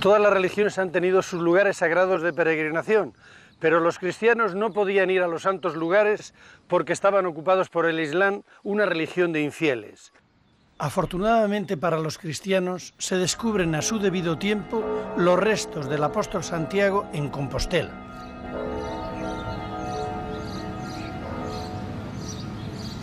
Todas las religiones han tenido sus lugares sagrados de peregrinación, pero los cristianos no podían ir a los santos lugares porque estaban ocupados por el Islam, una religión de infieles. Afortunadamente para los cristianos se descubren a su debido tiempo los restos del apóstol Santiago en Compostela.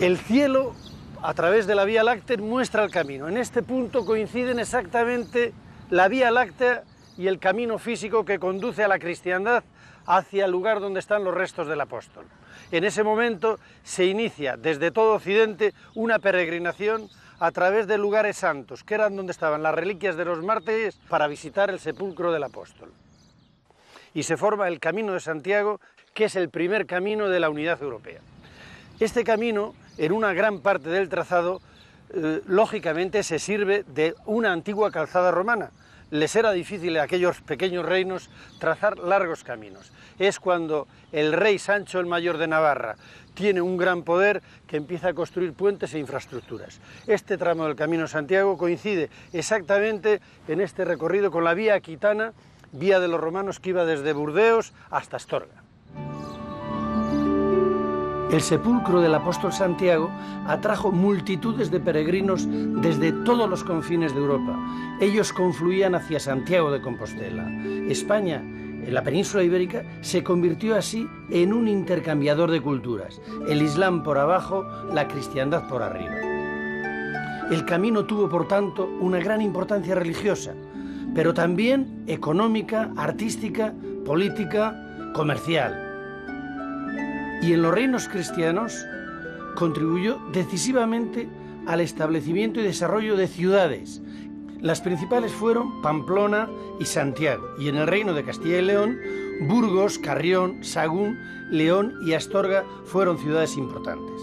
El cielo, a través de la Vía Láctea, muestra el camino. En este punto coinciden exactamente la Vía Láctea y el camino físico que conduce a la cristiandad hacia el lugar donde están los restos del apóstol. En ese momento se inicia desde todo Occidente una peregrinación a través de lugares santos, que eran donde estaban las reliquias de los mártires, para visitar el sepulcro del apóstol. Y se forma el Camino de Santiago, que es el primer camino de la unidad europea. Este camino, en una gran parte del trazado, lógicamente se sirve de una antigua calzada romana. Les era difícil a aquellos pequeños reinos trazar largos caminos. Es cuando el rey Sancho el Mayor de Navarra tiene un gran poder que empieza a construir puentes e infraestructuras. Este tramo del Camino de Santiago coincide exactamente en este recorrido con la vía aquitana, vía de los romanos que iba desde Burdeos hasta Astorga. El sepulcro del apóstol Santiago atrajo multitudes de peregrinos desde todos los confines de Europa. Ellos confluían hacia Santiago de Compostela. España, en la península ibérica, se convirtió así en un intercambiador de culturas. El Islam por abajo, la cristiandad por arriba. El camino tuvo, por tanto, una gran importancia religiosa, pero también económica, artística, política, comercial. Y en los reinos cristianos contribuyó decisivamente al establecimiento y desarrollo de ciudades. Las principales fueron Pamplona y Santiago, y en el reino de Castilla y León, Burgos, Carrión, Sahagún, León y Astorga fueron ciudades importantes.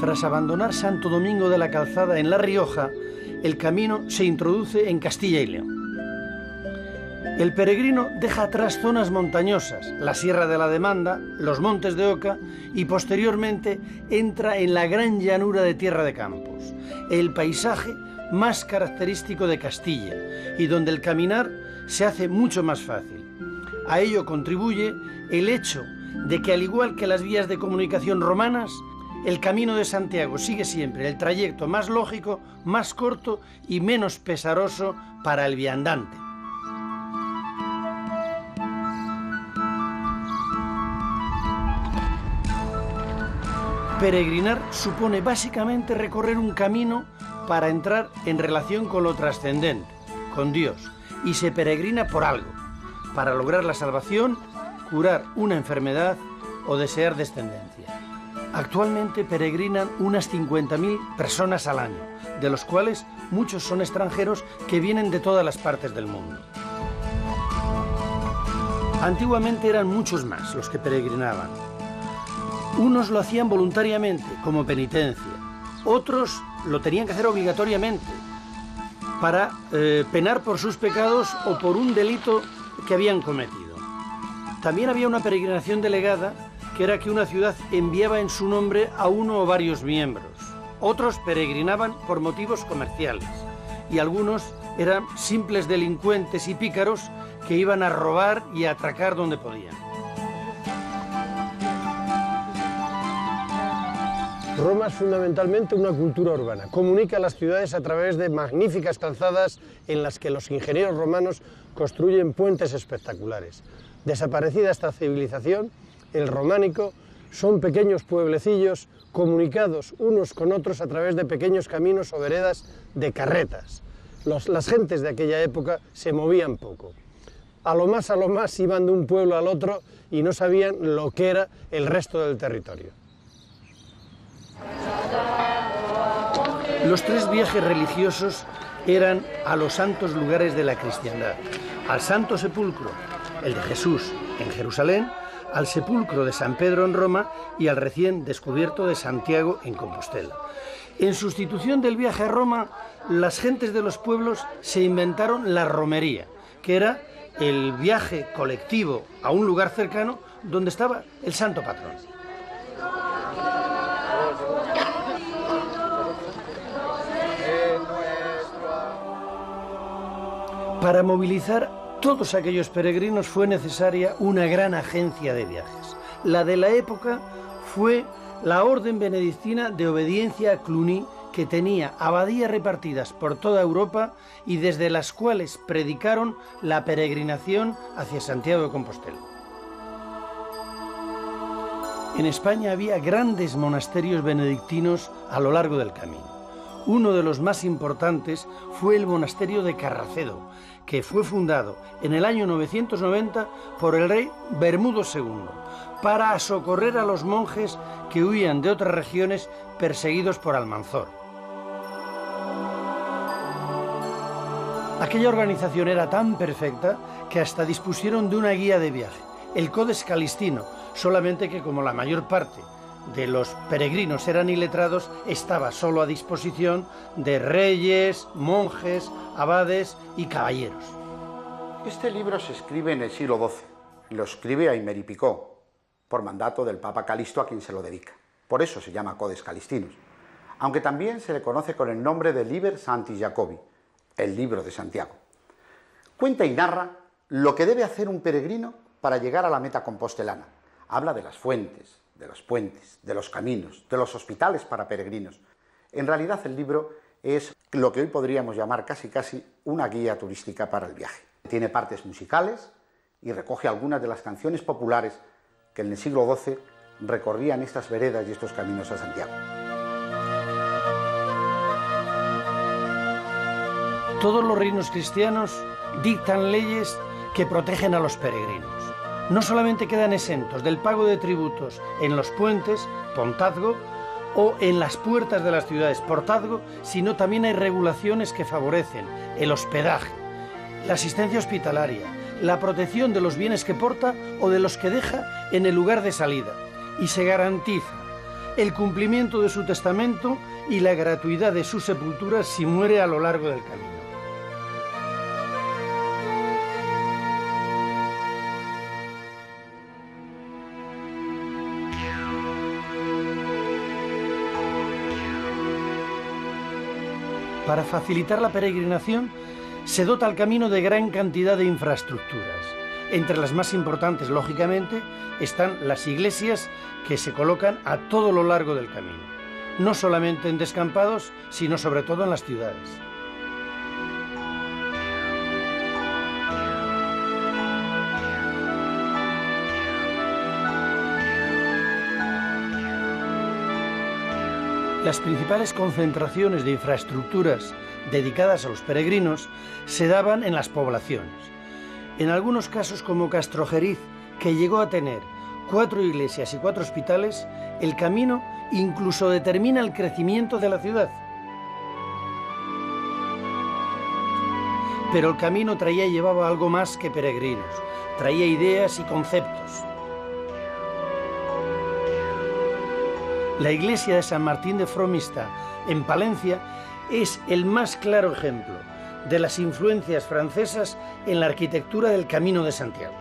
Tras abandonar Santo Domingo de la Calzada en La Rioja, el camino se introduce en Castilla y León. El peregrino deja atrás zonas montañosas, la Sierra de la Demanda, los Montes de Oca, y posteriormente entra en la gran llanura de Tierra de Campos, el paisaje más característico de Castilla y donde el caminar se hace mucho más fácil. A ello contribuye el hecho de que, al igual que las vías de comunicación romanas, el Camino de Santiago sigue siempre el trayecto más lógico, más corto y menos pesaroso para el viandante. Peregrinar supone básicamente recorrer un camino para entrar en relación con lo trascendente, con Dios, y se peregrina por algo, para lograr la salvación, curar una enfermedad o desear descendencia. Actualmente peregrinan unas 50.000 personas al año, de los cuales muchos son extranjeros que vienen de todas las partes del mundo. Antiguamente eran muchos más los que peregrinaban. Unos lo hacían voluntariamente, como penitencia. Otros lo tenían que hacer obligatoriamente, para penar por sus pecados o por un delito que habían cometido. También había una peregrinación delegada, que era que una ciudad enviaba en su nombre a uno o varios miembros. Otros peregrinaban por motivos comerciales y algunos eran simples delincuentes y pícaros que iban a robar y a atracar donde podían. Roma es fundamentalmente una cultura urbana. Comunica las ciudades a través de magníficas calzadas en las que los ingenieros romanos construyen puentes espectaculares. Desaparecida esta civilización, el románico, son pequeños pueblecillos comunicados unos con otros a través de pequeños caminos o veredas de carretas. Las gentes de aquella época se movían poco. A lo más iban de un pueblo al otro y no sabían lo que era el resto del territorio. Los tres viajes religiosos eran a los santos lugares de la cristiandad: al Santo Sepulcro, el de Jesús en Jerusalén, al sepulcro de San Pedro en Roma y al recién descubierto de Santiago en Compostela. En sustitución del viaje a Roma, las gentes de los pueblos se inventaron la romería, que era el viaje colectivo a un lugar cercano donde estaba el santo patrón. Para movilizar todos aquellos peregrinos fue necesaria una gran agencia de viajes. La de la época fue la Orden Benedictina de Obediencia a Cluny, que tenía abadías repartidas por toda Europa y desde las cuales predicaron la peregrinación hacia Santiago de Compostela. En España había grandes monasterios benedictinos a lo largo del camino. Uno de los más importantes fue el monasterio de Carracedo, que fue fundado en el año 990 por el rey Bermudo II, para socorrer a los monjes que huían de otras regiones perseguidos por Almanzor. Aquella organización era tan perfecta que hasta dispusieron de una guía de viaje, el Codex Calistino, solamente que como la mayor parte de los peregrinos eran iletrados, estaba solo a disposición de reyes, monjes, abades y caballeros. Este libro se escribe en el siglo XII, lo escribe Aymer y Picot, por mandato del Papa Calisto, a quien se lo dedica. Por eso se llama Codex Calistinus, aunque también se le conoce con el nombre de Liber Sancti Jacobi, el libro de Santiago. Cuenta y narra lo que debe hacer un peregrino para llegar a la meta compostelana. Habla de las fuentes, de los puentes, de los caminos, de los hospitales para peregrinos. En realidad el libro es lo que hoy podríamos llamar casi una guía turística para el viaje. Tiene partes musicales y recoge algunas de las canciones populares que en el siglo XII recorrían estas veredas y estos caminos a Santiago. Todos los reinos cristianos dictan leyes que protegen a los peregrinos. No solamente quedan exentos del pago de tributos en los puentes, pontazgo, o en las puertas de las ciudades, portazgo, sino también hay regulaciones que favorecen el hospedaje, la asistencia hospitalaria, la protección de los bienes que porta o de los que deja en el lugar de salida, y se garantiza el cumplimiento de su testamento y la gratuidad de su sepultura si muere a lo largo del camino. Para facilitar la peregrinación, se dota al camino de gran cantidad de infraestructuras. Entre las más importantes, lógicamente, están las iglesias que se colocan a todo lo largo del camino, no solamente en descampados, sino sobre todo en las ciudades. Las principales concentraciones de infraestructuras dedicadas a los peregrinos se daban en las poblaciones. En algunos casos, como Castrojeriz, que llegó a tener 4 iglesias y 4 hospitales, el camino incluso determina el crecimiento de la ciudad. Pero el camino traía y llevaba algo más que peregrinos, traía ideas y conceptos. La iglesia de San Martín de Fromista, en Palencia, es el más claro ejemplo de las influencias francesas en la arquitectura del Camino de Santiago.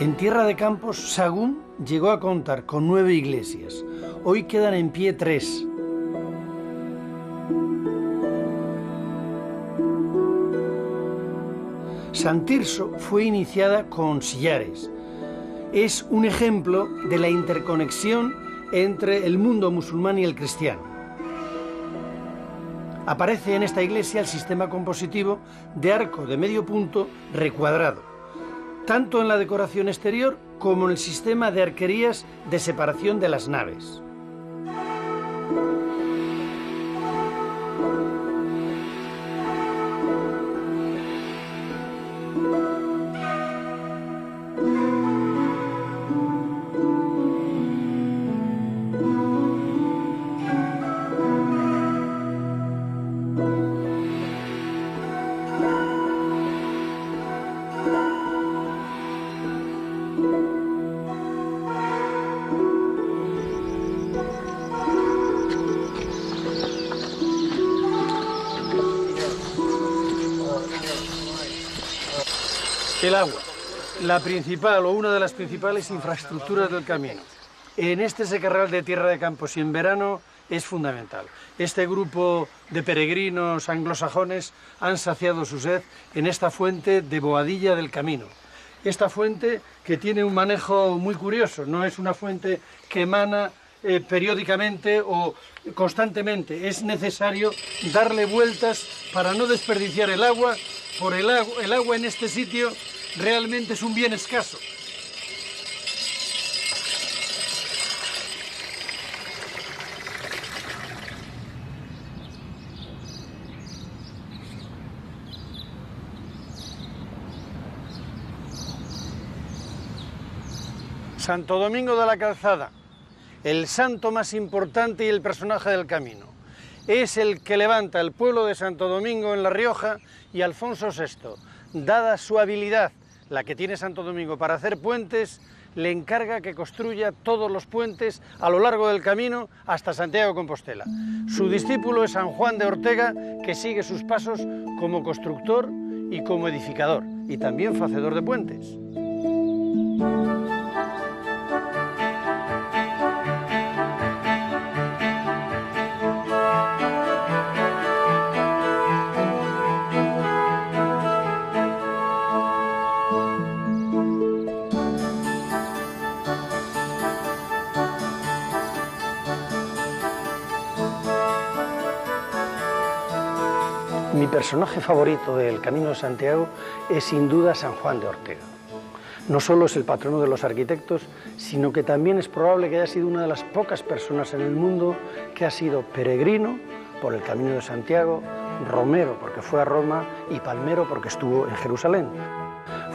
En Tierra de Campos, Sagún llegó a contar con 9 iglesias. Hoy quedan en pie 3. San Tirso fue iniciada con sillares. Es un ejemplo de la interconexión entre el mundo musulmán y el cristiano. Aparece en esta iglesia el sistema compositivo de arco de medio punto recuadrado, tanto en la decoración exterior como en el sistema de arquerías de separación de las naves. El agua, la principal o una de las principales infraestructuras del camino. En este secarral de Tierra de Campos y en verano es fundamental. Este grupo de peregrinos anglosajones han saciado su sed en esta fuente de Boadilla del Camino. Esta fuente que tiene un manejo muy curioso, no es una fuente que emana periódicamente o constantemente. Es necesario darle vueltas para no desperdiciar el agua. El agua en este sitio realmente es un bien escaso. Santo Domingo de la Calzada, el santo más importante y el personaje del camino. Es el que levanta el pueblo de Santo Domingo en La Rioja y Alfonso VI, dada su habilidad, la que tiene Santo Domingo para hacer puentes, le encarga que construya todos los puentes a lo largo del camino hasta Santiago de Compostela. Su discípulo es San Juan de Ortega, que sigue sus pasos como constructor y como edificador, y también facedor de puentes. Mi personaje favorito del Camino de Santiago es sin duda San Juan de Ortega. No solo es el patrono de los arquitectos, sino que también es probable que haya sido una de las pocas personas en el mundo que ha sido peregrino por el Camino de Santiago, romero porque fue a Roma y palmero porque estuvo en Jerusalén.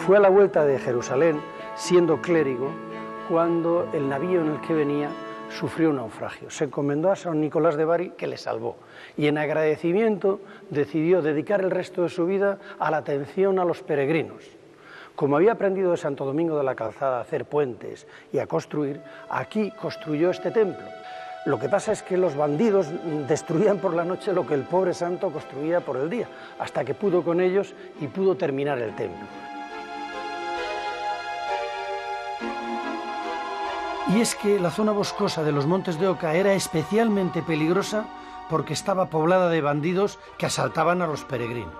Fue a la vuelta de Jerusalén, siendo clérigo, cuando el navío en el que venía sufrió un naufragio. Se encomendó a San Nicolás de Bari, que le salvó, y en agradecimiento decidió dedicar el resto de su vida a la atención a los peregrinos. Como había aprendido de Santo Domingo de la Calzada a hacer puentes y a construir, aquí construyó este templo. Lo que pasa es que los bandidos destruían por la noche lo que el pobre santo construía por el día, hasta que pudo con ellos y pudo terminar el templo. Y es que la zona boscosa de los Montes de Oca era especialmente peligrosa porque estaba poblada de bandidos que asaltaban a los peregrinos.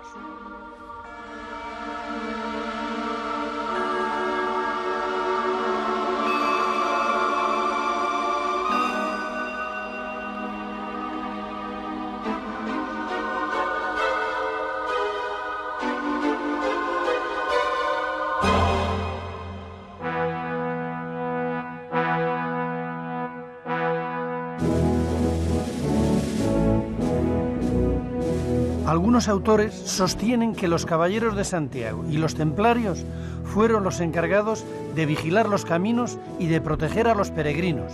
Algunos autores sostienen que los caballeros de Santiago y los templarios fueron los encargados de vigilar los caminos y de proteger a los peregrinos.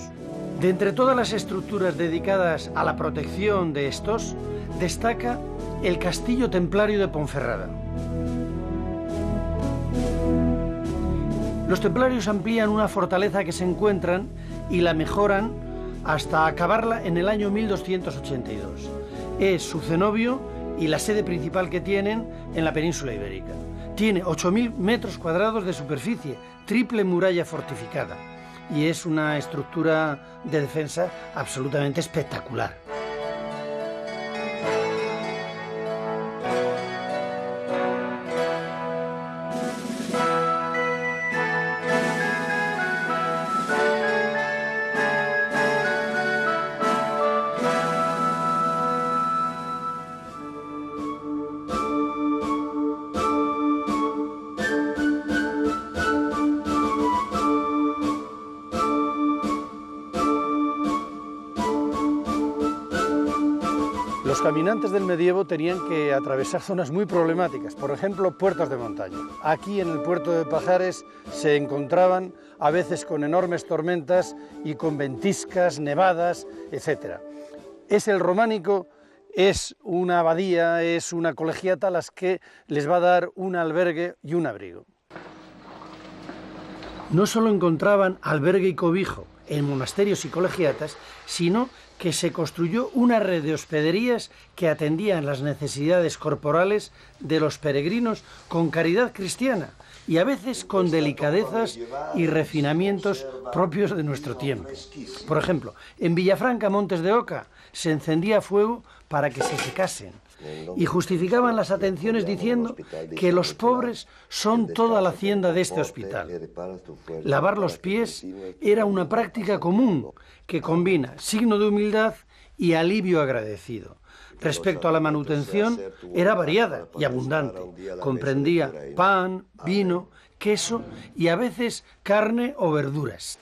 De entre todas las estructuras dedicadas a la protección de estos, destaca el castillo templario de Ponferrada. Los templarios amplían una fortaleza que se encuentran y la mejoran hasta acabarla en el año 1282. Es su cenobio y la sede principal que tienen en la península ibérica. Tiene 8.000 metros cuadrados de superficie, triple muralla fortificada, y es una estructura de defensa absolutamente espectacular. Los caminantes del medievo tenían que atravesar zonas muy problemáticas, por ejemplo, puertos de montaña. Aquí en el puerto de Pajares se encontraban a veces con enormes tormentas y con ventiscas, nevadas, etc. Es el románico, es una abadía, es una colegiata a las que les va a dar un albergue y un abrigo. No solo encontraban albergue y cobijo en monasterios y colegiatas, sino que se construyó una red de hospederías que atendían las necesidades corporales de los peregrinos con caridad cristiana y a veces con delicadezas y refinamientos propios de nuestro tiempo. Por ejemplo, en Villafranca, Montes de Oca, se encendía fuego para que se secasen y justificaban las atenciones diciendo que los pobres son toda la hacienda de este hospital. Lavar los pies era una práctica común que combina signo de humildad y alivio agradecido. Respecto a la manutención, era variada y abundante. Comprendía pan, vino, queso y a veces carne o verduras.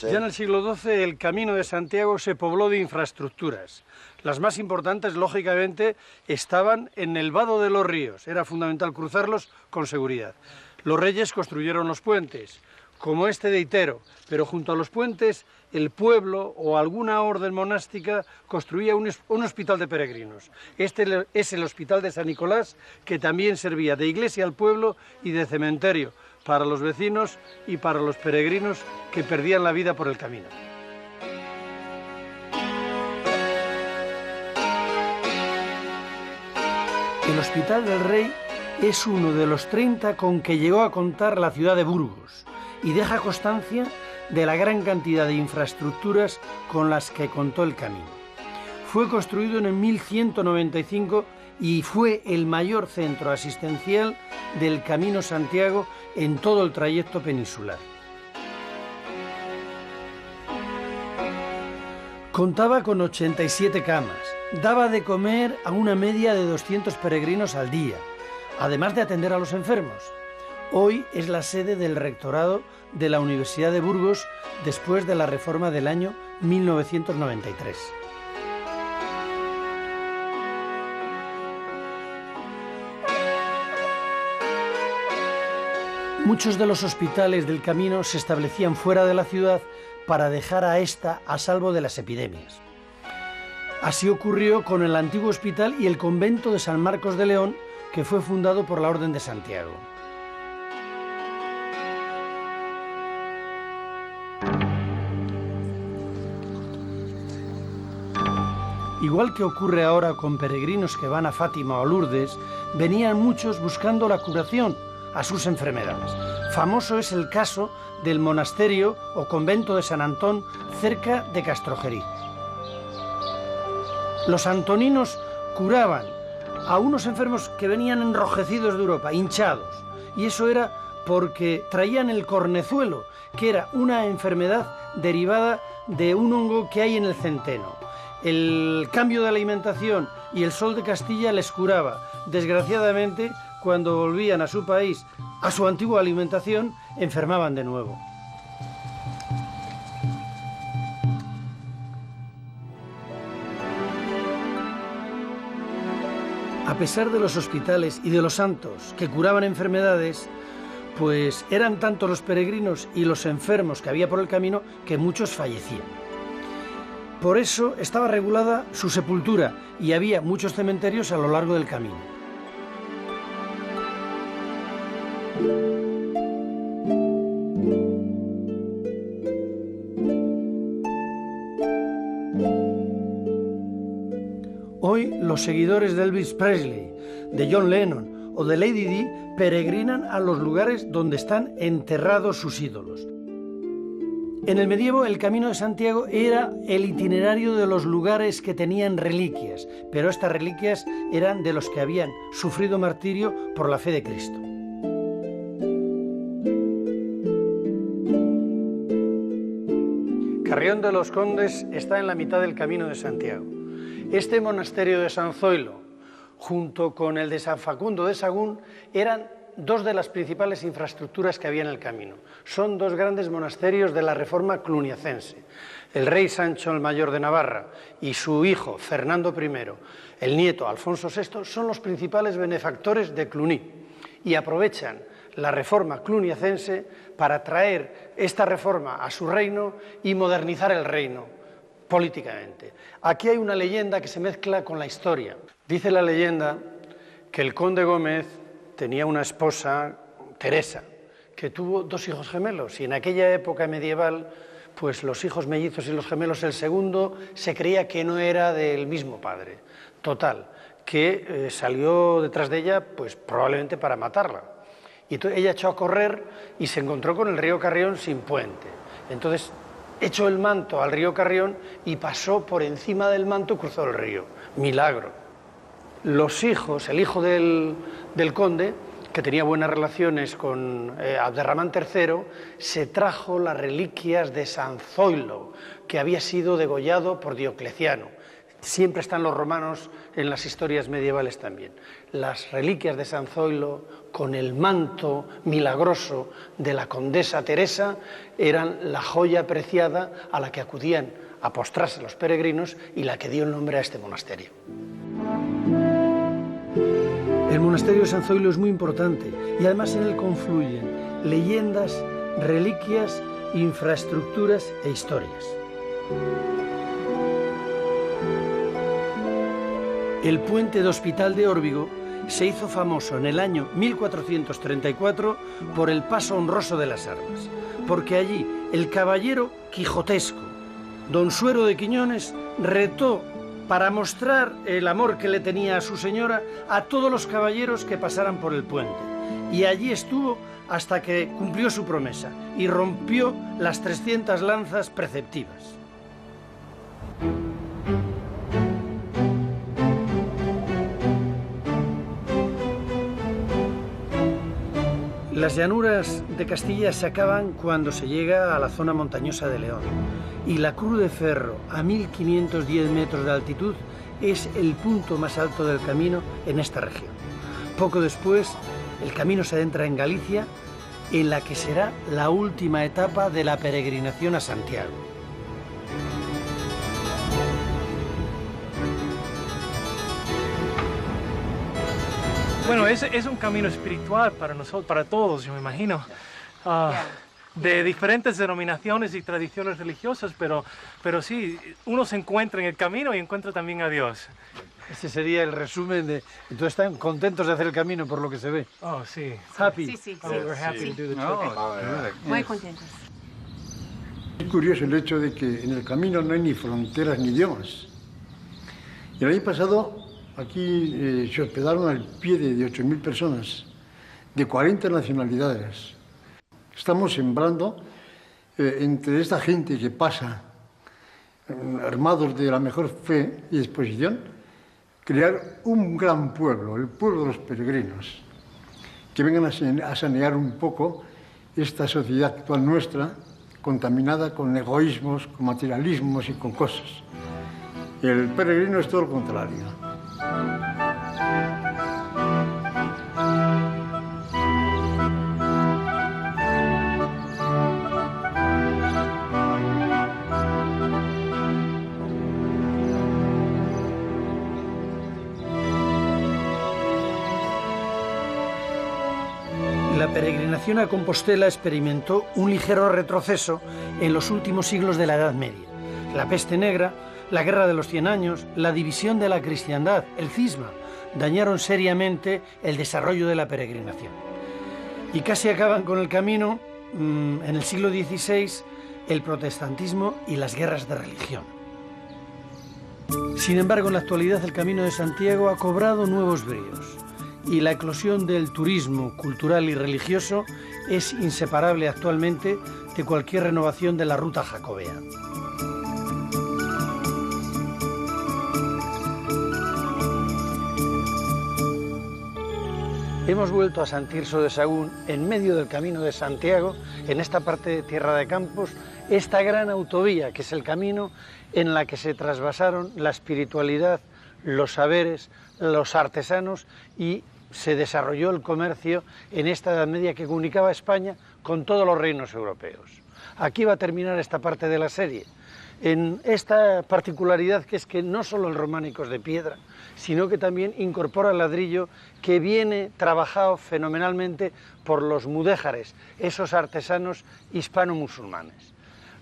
Ya en el siglo XII el Camino de Santiago se pobló de infraestructuras. Las más importantes, lógicamente, estaban en el vado de los ríos. Era fundamental cruzarlos con seguridad. Los reyes construyeron los puentes, como este de Itero, pero junto a los puentes el pueblo o alguna orden monástica construía un hospital de peregrinos. Este es el Hospital de San Nicolás, que también servía de iglesia al pueblo y de cementerio para los vecinos y para los peregrinos que perdían la vida por el camino. El Hospital del Rey es uno de los 30 con que llegó a contar la ciudad de Burgos y deja constancia de la gran cantidad de infraestructuras con las que contó el camino. Fue construido en el 1195 y fue el mayor centro asistencial del Camino Santiago en todo el trayecto peninsular. Contaba con 87 camas, daba de comer a una media de 200 peregrinos al día, además de atender a los enfermos. Hoy es la sede del rectorado de la Universidad de Burgos después de la reforma del año 1993. Muchos de los hospitales del Camino se establecían fuera de la ciudad para dejar a esta a salvo de las epidemias. Así ocurrió con el antiguo hospital y el convento de San Marcos de León, que fue fundado por la Orden de Santiago. Igual que ocurre ahora con peregrinos que van a Fátima o a Lourdes, venían muchos buscando la curación a sus enfermedades. Famoso es el caso del monasterio o convento de San Antón cerca de Castrojerí. Los antoninos curaban a unos enfermos que venían enrojecidos de Europa, hinchados, y eso era porque traían el cornezuelo, que era una enfermedad derivada de un hongo que hay en el centeno. El cambio de alimentación y el sol de Castilla les curaba. Desgraciadamente, cuando volvían a su país, a su antigua alimentación, enfermaban de nuevo. A pesar de los hospitales y de los santos que curaban enfermedades, pues eran tantos los peregrinos y los enfermos que había por el camino que muchos fallecían. Por eso estaba regulada su sepultura y había muchos cementerios a lo largo del camino. Hoy los seguidores de Elvis Presley, de John Lennon o de Lady Di peregrinan a los lugares donde están enterrados sus ídolos. En el medievo, el Camino de Santiago era el itinerario de los lugares que tenían reliquias, pero estas reliquias eran de los que habían sufrido martirio por la fe de Cristo. Carrión de los Condes está en la mitad del Camino de Santiago. Este monasterio de San Zoilo, junto con el de San Facundo de Sagún, eran dos de las principales infraestructuras que había en el camino. Son dos grandes monasterios de la Reforma cluniacense. El rey Sancho el Mayor de Navarra y su hijo Fernando I, el nieto Alfonso VI, son los principales benefactores de Cluny y aprovechan la Reforma cluniacense para traer esta reforma a su reino y modernizar el reino políticamente. Aquí hay una leyenda que se mezcla con la historia. Dice la leyenda que el conde Gómez tenía una esposa, Teresa, que tuvo dos hijos gemelos, y en aquella época medieval, pues los hijos mellizos y los gemelos, el segundo se creía que no era del mismo padre. Total, que salió detrás de ella, pues probablemente para matarla. Y ella echó a correr y se encontró con el río Carrión sin puente. Entonces echó el manto al río Carrión y pasó por encima del manto, cruzó el río. Milagro. Los hijos, el hijo del conde, que tenía buenas relaciones con Abderramán III, se trajo las reliquias de San Zoilo, que había sido degollado por Diocleciano. Siempre están los romanos en las historias medievales también. Las reliquias de San Zoilo, con el manto milagroso de la condesa Teresa, eran la joya preciada a la que acudían a postrarse los peregrinos y la que dio el nombre a este monasterio. El monasterio de San Zoilo es muy importante y además en él confluyen leyendas, reliquias, infraestructuras e historias. El puente de Hospital de Órbigo se hizo famoso en el año 1434 por el paso honroso de las armas, porque allí el caballero quijotesco, don Suero de Quiñones, retó para mostrar el amor que le tenía a su señora a todos los caballeros que pasaran por el puente. Y allí estuvo hasta que cumplió su promesa y rompió las 300 lanzas preceptivas. Las llanuras de Castilla se acaban cuando se llega a la zona montañosa de León y la Cruz de Ferro, a 1510 metros de altitud, es el punto más alto del camino en esta región. Poco después, el camino se adentra en Galicia, en la que será la última etapa de la peregrinación a Santiago. Bueno, es un camino espiritual para nosotros, para todos, yo me imagino, de diferentes denominaciones y tradiciones religiosas, pero sí, uno se encuentra en el camino y encuentra también a Dios. Ese sería el resumen de... Entonces están contentos de hacer el camino por lo que se ve. Oh, sí. Happy. Sí. We're happy to do the trip. Muy contentos. Es curioso el hecho de que en el camino no hay ni fronteras ni idiomas. Y el año pasado aquí se hospedaron al pie de 8.000 personas, de 40 nacionalidades. Estamos sembrando entre esta gente que pasa, armados de la mejor fe y disposición, crear un gran pueblo, el pueblo de los peregrinos, que vengan a sanear un poco esta sociedad actual nuestra, contaminada con egoísmos, con materialismos y con cosas. El peregrino es todo lo contrario. La peregrinación a Compostela experimentó un ligero retroceso en los últimos siglos de la Edad Media. La peste negra, la guerra de los 100 años, la división de la cristiandad, el cisma, dañaron seriamente el desarrollo de la peregrinación. Y casi acaban con el camino, en el siglo XVI, el protestantismo y las guerras de religión. Sin embargo, en la actualidad el Camino de Santiago ha cobrado nuevos bríos y la eclosión del turismo cultural y religioso es inseparable actualmente de cualquier renovación de la ruta jacobea. Hemos vuelto a San Tirso de Sagún, en medio del Camino de Santiago, en esta parte de Tierra de Campos, esta gran autovía que es el camino en la que se trasvasaron la espiritualidad, los saberes, los artesanos y se desarrolló el comercio en esta Edad Media que comunicaba a España con todos los reinos europeos. Aquí va a terminar esta parte de la serie, en esta particularidad que es que no solo el románico es de piedra, sino que también incorpora el ladrillo que viene trabajado fenomenalmente por los mudéjares, esos artesanos hispano-musulmanes.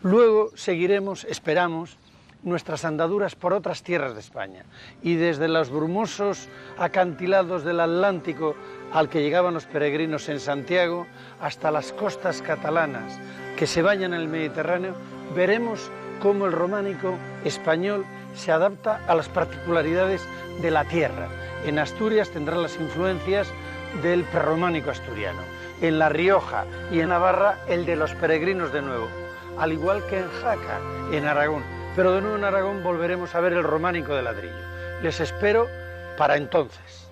Luego seguiremos, esperamos, nuestras andaduras por otras tierras de España y desde los brumosos acantilados del Atlántico al que llegaban los peregrinos en Santiago hasta las costas catalanas que se bañan en el Mediterráneo, veremos cómo el románico español se adapta a las particularidades de la tierra. En Asturias tendrán las influencias del prerrománico asturiano en La Rioja y en Navarra el de los peregrinos de nuevo, al igual que en Jaca, en Aragón. Pero de nuevo en Aragón volveremos a ver el románico de ladrillo. Les espero para entonces.